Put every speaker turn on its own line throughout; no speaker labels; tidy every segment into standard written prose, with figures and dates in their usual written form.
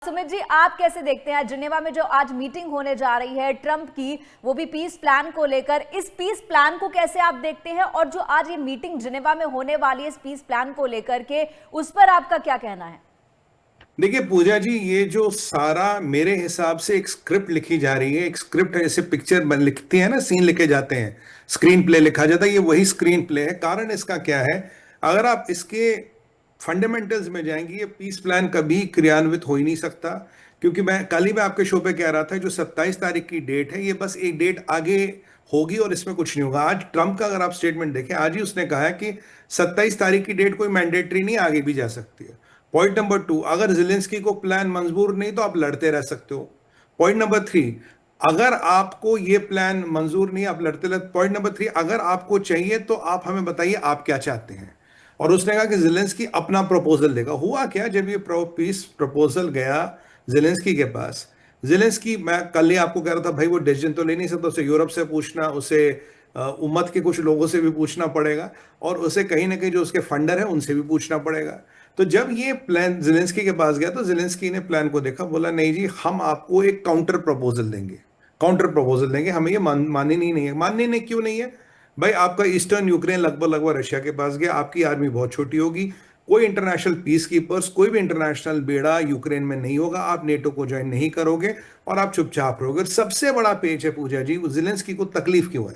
सुमित जी, आप कैसे देखते हैं जिनेवा में जो आज मीटिंग होने जा रही है ट्रंप की, वो भी पीस प्लान को लेकर, इस पीस प्लान को कैसे आप देखते हैं? और जो आज ये मीटिंग जिनेवा में होने वाली है इस पीस प्लान को लेकर के, उस पर आपका क्या कहना है?
देखिए पूजा जी, ये जो सारा मेरे हिसाब से एक स्क्रिप्ट लिखी जा रही है। एक स्क्रिप्ट है, जैसे पिक्चर लिखती है ना, सीन लिखे जाते हैं, स्क्रीन प्ले लिखा जाता है, ये वही स्क्रीन प्ले है। कारण इसका क्या है? अगर आप इसके फंडामेंटल्स में जाएंगे, ये पीस प्लान कभी क्रियान्वित हो ही नहीं सकता। क्योंकि मैं आपके शो पे कह रहा था, जो 27 तारीख की डेट है, ये बस एक डेट आगे होगी और इसमें कुछ नहीं होगा। आज ट्रंप का अगर आप स्टेटमेंट देखें, आज ही उसने कहा है कि 27 तारीख की डेट कोई मैंडेटरी नहीं, आगे भी जा सकती है। पॉइंट नंबर 2, अगर जिलेंस्की को प्लान मंजूर नहीं तो आप लड़ते रह सकते हो। पॉइंट नंबर 3, अगर आपको ये प्लान मंजूर नहीं, आप लड़ते रहते। पॉइंट नंबर 3, अगर आपको चाहिए तो आप हमें बताइए आप क्या चाहते हैं। और उसने कहा कि जिलेंस्की अपना प्रपोजल देगा। हुआ क्या, जब ये पीस प्रपोजल गया जिलेंस्की के पास, जिलेंस्की, मैं कल ही आपको कह रहा था, भाई वो डिसीजन तो ले नहीं सकता, उसे यूरोप से पूछना, उसे उम्मत के कुछ लोगों से भी पूछना पड़ेगा, और उसे कहीं ना कहीं जो उसके फंडर है उनसे भी पूछना पड़ेगा। तो जब ये प्लान जिलेंस्की के पास गया तो जिलेंस्की ने प्लान को देखा, बोला नहीं जी, हम आपको एक काउंटर प्रपोजल देंगे। काउंटर प्रपोजल देंगे, हमें ये माननी नहीं है। माननी नहीं क्यों नहीं है? भाई आपका ईस्टर्न यूक्रेन लगभग लगभग रशिया के पास गया, आपकी आर्मी बहुत छोटी होगी, कोई इंटरनेशनल पीस कीपर्स, कोई भी इंटरनेशनल बेड़ा यूक्रेन में नहीं होगा, आप नेटो को ज्वाइन नहीं करोगे और आप चुपचाप रहोगे। सबसे बड़ा पेज है पूजा जी, जिलेंस्की को तकलीफ क्यों है?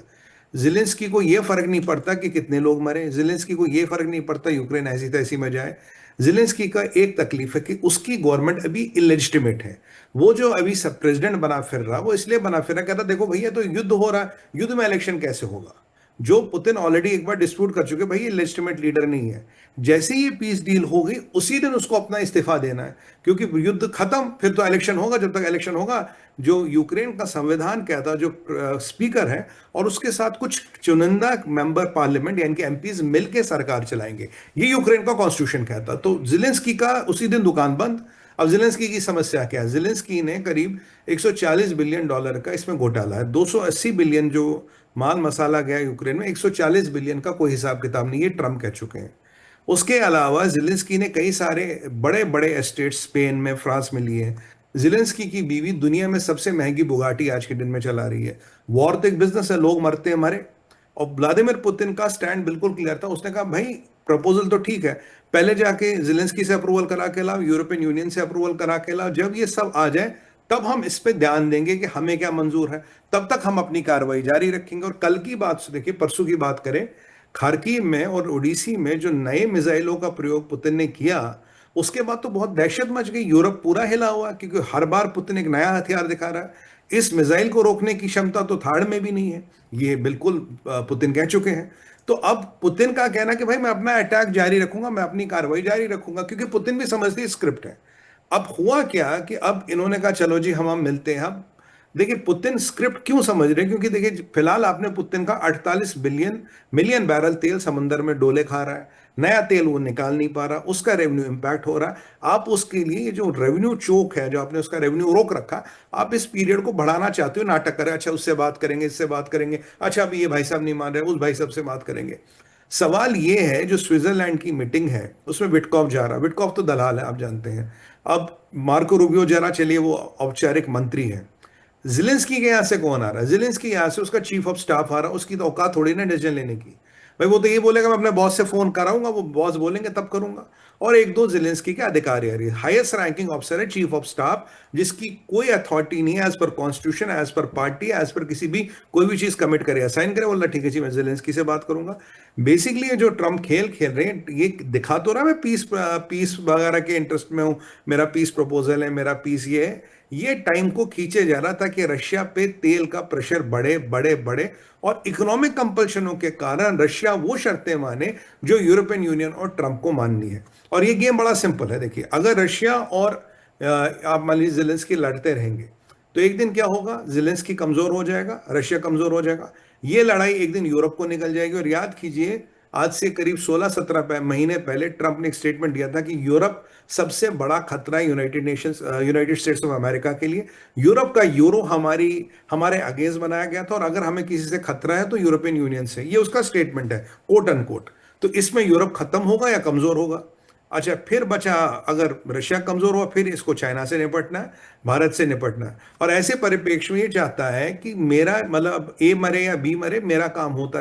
जिलेंस्की को यह फर्क नहीं पड़ता कि कितने लोग मरे, जिलेंस्की को यह फर्क नहीं पड़ता यूक्रेन ऐसी तैसी में जाए। जिलेंस्की का एक तकलीफ है कि उसकी गवर्नमेंट अभी इलेजिटिमेट है। वो जो अभी सब प्रेसिडेंट बना फिर रहा, वो इसलिए बना फिर रहा, कहता देखो भैया, तो युद्ध हो रहा है, युद्ध में इलेक्शन कैसे होगा? जो पुतिन ऑलरेडी एक बार डिस्प्यूट कर चुके, भाई ये लेजिटिमेट लीडर नहीं है। जैसे ही ये पीस डील हो गई, उसी दिन उसको अपना इस्तीफा देना है, क्योंकि युद्ध खत्म, फिर तो इलेक्शन होगा। जब तक इलेक्शन होगा, जो यूक्रेन का संविधान कहता, जो स्पीकर है और उसके साथ कुछ चुनिंदा मेंबर पार्लियामेंट यानी कि एमपीज मिलकर सरकार चलाएंगे, ये यूक्रेन का कॉन्स्टिट्यूशन कहता। तो जिलेंस्की का उसी दिन दुकान बंद। अब जिलेंस्की की समस्या क्या है? जिलेंस्की ने करीब 140 बिलियन डॉलर का इसमें घोटाला है। 280 बिलियन जो माल मसाला गया यूक्रेन में, 140 बिलियन का कोई हिसाब किताब नहीं, ये ट्रम्प कह चुके हैं। उसके अलावा जिलेंस्की ने कई सारे बड़े बड़े एस्टेट स्पेन में, फ्रांस में लिए हैं। जिलेंस्की की बीवी दुनिया में सबसे महंगी बुगाटी आज के दिन में चला रही है। वॉर तो एक बिजनेस है, लोग मरते हैं हमारे। और व्लादिमीर पुतिन का स्टैंड बिल्कुल क्लियर था, उसने कहा भाई प्रपोजल तो ठीक है, पहले जाके जिलेंस्की से अप्रूवल करा के लाओ, यूरोपियन यूनियन से अप्रूवल करा के लाओ, जब ये सब आ जाए तब हम इस पे ध्यान देंगे कि हमें क्या मंजूर है, तब तक हम अपनी कार्रवाई जारी रखेंगे। और कल की बात देखिए, परसों की बात करें, खार्किव में और ओडिसी में जो नए मिसाइलों का प्रयोग पुतिन ने किया, उसके बाद तो बहुत दहशत मच गई, यूरोप पूरा हिला हुआ, क्योंकि हर बार पुतिन एक नया हथियार दिखा रहा है। इस मिसाइल को रोकने की क्षमता तो थाड़ में भी नहीं है, ये बिल्कुल पुतिन कह चुके हैं। तो अब पुतिन का कहना कि भाई मैं अपना अटैक जारी रखूंगा, मैं अपनी कार्रवाई जारी रखूंगा, क्योंकि पुतिन भी समझते हैं स्क्रिप्ट है। अब हुआ क्या कि अब इन्होंने कहा चलो जी हम मिलते हैं। अब देखिए पुतिन स्क्रिप्ट क्यों समझ रहे हैं, क्योंकि देखिए फिलहाल आपने पुतिन का 48 मिलियन बैरल तेल समुद्र में डोले खा रहा है, नया तेल वो निकाल नहीं पा रहा, उसका रेवेन्यू इंपैक्ट हो रहा है। आप उसके लिए ये जो रेवेन्यू चोक है, जो आपने उसका रेवेन्यू रोक रखा, आप इस पीरियड को बढ़ाना चाहते हो, नाटक करें, अच्छा उससे बात करेंगे, इससे बात करेंगे, अच्छा अभी ये भाई साहब नहीं मान रहे, उस भाई साहब से बात करेंगे। सवाल ये है, जो स्विट्जरलैंड की मीटिंग है उसमें विटकॉफ जा रहा, विटकॉफ तो दलाल है आप जानते हैं। अब मार्को रूबियो जरा, चलिए वो औपचारिक मंत्री है। जिलेंस्की के यहां से कौन आ रहा है? जिलेंस्की यहां से उसका चीफ ऑफ स्टाफ आ रहा है, उसकी तो औकात थोड़ी ना डिसीजन लेने की। भाई वो तो ये बोलेगा मैं अपने बॉस से फोन कराऊंगा, वो बॉस बोलेंगे तब करूंगा। और एक दो जिलेंस्की के अधिकारी आ रही है, हाईएस्ट रैंकिंग ऑफिसर है चीफ ऑफ स्टाफ, जिसकी कोई अथॉरिटी नहीं है as per constitution, as per party, as per किसी भी कोई भी चीज कमिट करे, साइन करे, बोला ठीक है जी मैं जिलेंस्की से बात करूंगा। बेसिकली ये जो ट्रम्प खेल खेल रहे हैं, ये दिखा तो रहा मैं पीस पीस वगैरह के इंटरेस्ट में हूं, मेरा पीस प्रपोजल है, मेरा पीस ये है। ये टाइम को खींचे जा रहा था कि रशिया पे तेल का प्रेशर बढ़े बढ़े बढ़े, और इकोनॉमिक कंपल्शनों के कारण रशिया वो शर्तें माने जो यूरोपियन यूनियन और ट्रंप को माननी है। और ये गेम बड़ा सिंपल है, देखिए अगर रशिया और आप मान लीजिए जिलेंस्की लड़ते रहेंगे, तो एक दिन क्या होगा, जिलेंस्की कमजोर हो जाएगा, रशिया कमजोर हो जाएगा, ये लड़ाई एक दिन यूरोप को निकल जाएगी। और याद कीजिए, आज से करीब 16-17 महीने पहले ट्रंप ने एक स्टेटमेंट दिया था कि यूरोप सबसे बड़ा खतरा है यूनाइटेड स्टेट्स ऑफ अमेरिका के लिए। यूरोप का यूरो हमारे अगेंस्ट बनाया गया था, और अगर हमें किसी से खतरा है तो यूरोपियन यूनियन से, ये उसका स्टेटमेंट है, कोट अनकोट। तो इसमें यूरोप खत्म होगा या कमजोर होगा? अच्छा, फिर बचा, अगर रशिया कमजोर हुआ फिर इसको चाइना से निपटना है, भारत से निपटना है। और ऐसे परिप्रेक्ष्य में ये चाहता है कि मेरा मतलब ए मरे या बी मरे, मेरा काम होता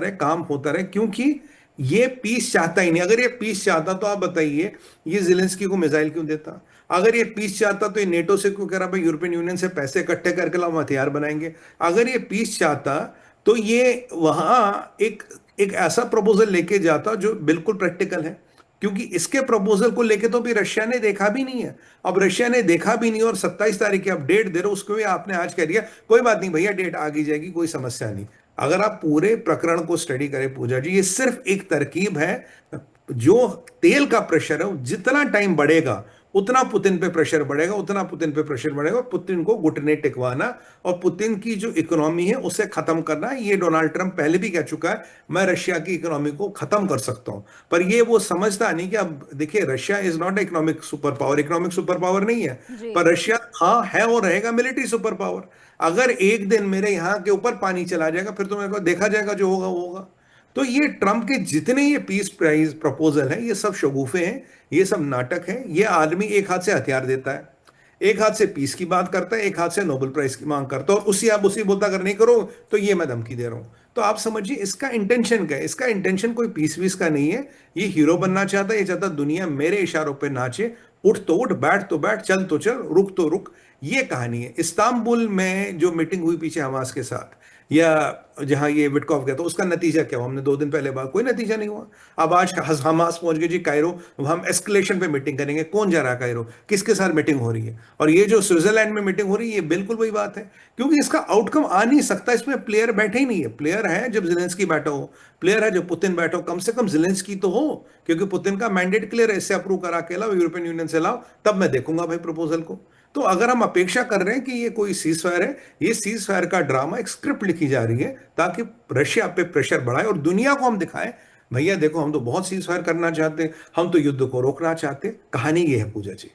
रहे, क्योंकि ये पीस चाहता ही नहीं। अगर ये पीस चाहता तो आप बताइए ये जिलेंस्की को मिसाइल क्यों देता? अगर ये पीस चाहता तो ये नेटो से क्यों कह रहा भाई यूरोपियन यूनियन से पैसे इकट्ठे करके लाओ, हम हथियार बनाएंगे? अगर ये पीस चाहता तो ये वहां एक एक ऐसा प्रपोजल लेके जाता जो बिल्कुल प्रैक्टिकल है, क्योंकि इसके प्रपोजल को लेके तो भी रशिया ने देखा भी नहीं है। अब रशिया ने देखा भी नहीं और 27 तारीख की आप डेट दे रहे हो, उसको भी आपने आज कह दिया कोई बात नहीं भैया, डेट आगे जाएगी, कोई समस्या नहीं। अगर आप पूरे प्रकरण को स्टडी करें पूजा जी, ये सिर्फ एक तरकीब है। जो तेल का प्रेशर है, जितना टाइम बढ़ेगा उतना पुतिन पे प्रेशर बढ़ेगा, उतना पुतिन पे प्रेशर बढ़ेगा, और पुतिन को घुटने टिकवाना और पुतिन की जो इकोनॉमी है उसे खत्म करना है। ये डोनाल्ड ट्रंप पहले भी कह चुका है, मैं रशिया की इकोनॉमी को खत्म कर सकता हूं। पर ये वो समझता नहीं कि अब देखिए, Russia is not economic super power, economic super power नहीं है।
जी।
पर रशिया हाँ है और रहेगा मिलिट्री सुपर पावर। अगर एक दिन मेरे यहां के ऊपर पानी चला जाएगा फिर तो मेरे को देखा जाएगा, जो होगा वो होगा। तो ये ट्रंप के जितने ये पीस प्राइज प्रपोजल हैं, ये सब शगुफे हैं, ये सब नाटक हैं। ये आदमी एक हाथ से हथियार देता है, एक हाथ से पीस की बात करता है, एक हाथ से नोबेल प्राइज की मांग करता है, और उसी बोलता अगर नहीं करो तो ये मैं धमकी दे रहा हूं। तो आप समझिए इसका इंटेंशन क्या है। इसका इंटेंशन कोई पीस वीस का नहीं है। ये हीरो बनना चाहता है, ये चाहता दुनिया मेरे इशारों पे नाचे, उठ तो उठ, बैठ तो बैठ, चल तो चल, रुक तो रुक। ये कहानी है। इस्तांबुल में जो मीटिंग हुई पीछे हमास के साथ, या जहां ये विटकॉफ गया, तो उसका नतीजा क्या हुआ? हमने 2 दिन पहले बात, कोई नतीजा नहीं हुआ। अब आज हमास पहुंच गए जी कायरो, हम एस्केलेशन पे मीटिंग करेंगे। कौन जा रहा है कायरो, किसके साथ मीटिंग हो रही है? और ये जो स्विट्जरलैंड में मीटिंग हो रही है, ये बिल्कुल वही बात है, क्योंकि इसका आउटकम आ नहीं सकता। इसमें प्लेयर बैठे ही नहीं है। प्लेयर है जब जिलेंस्की बैठा हो, प्लेयर है जब पुतिन बैठा हो, कम से कम जिलेंस्की तो हो, क्योंकि पुतिन का मैंडेट क्लियर है, इससे अप्रूव करा के लाओ, यूरोपियन यूनियन से लाओ, तब मैं देखूंगा भाई प्रपोजल को। तो अगर हम अपेक्षा कर रहे हैं कि ये कोई सीज फायर है, ये सीज फायर का ड्रामा, एक स्क्रिप्ट लिखी जा रही है ताकि रशिया पे प्रेशर बढ़ाए और दुनिया को हम दिखाएं भैया देखो हम तो बहुत सीज फायर करना चाहते हैं, हम तो युद्ध को रोकना चाहते हैं। कहानी ये है पूजा जी।